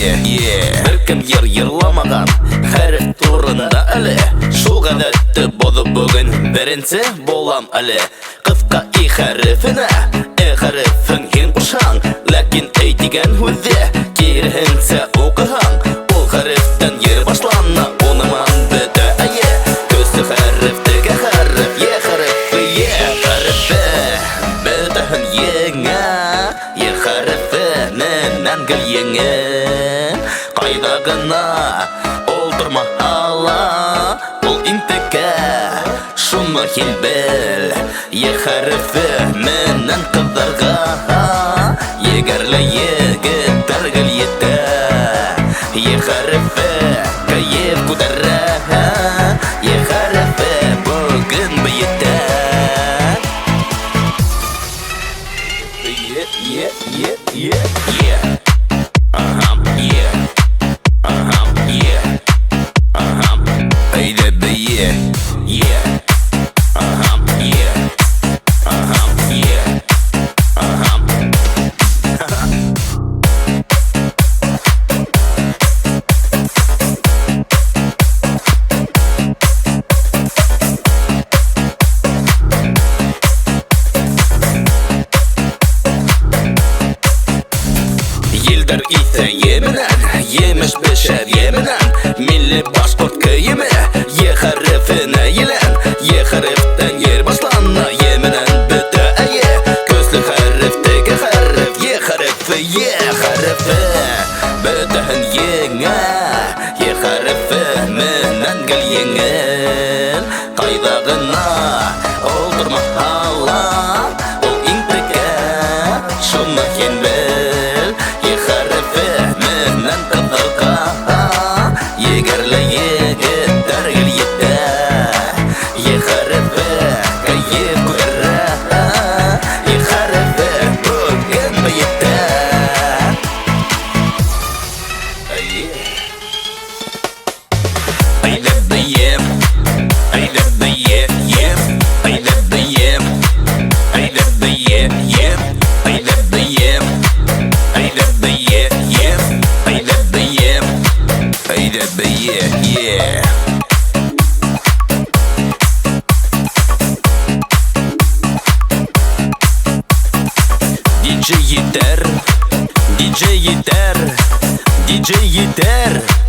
Bir kim yırlamagan harf turunda ali. Şul gadatty bolup bugün birinci bolam ali. Kıska i harfine harfin hin kuşan, lakin ey digen hüzde kirhinse okuhan. Ol harften yer başlanna onaman bete aye. Kösü harftege harf ye harfi ye harfi betahin yenge ye harfi nenen gül yenge. Kaydagına oldurma hala ol inteke şunu hilbel ye harfi menen kızlarga yegerle yigitler gül yete ye harfi kayıp kudara ye harfi bugün biyete yeah haydi be yeah Yıldır ise yeminen, yemiş beşer yeminen. Milli pasport kıyımı, ye harfine yilen. Ye harften yer başlanma, yeminen büte eye. Gözlü harfteki harf, ye harfi, ye harfi bütehin yenge, ye harfi minen gül yengel. Kaydagına oldurma hala ol intike şunu yenbel. Ye harfi minen kızlarga yegerle yigitler gül yete ye harfi kayıp kudara ye harfi bugün biyete haydi be yem haydi be yem haydi be yem haydi be yem haydi be yem haydi be yem haydi be yem haydi be yeah DJ yeter DJ yeter DJ yeter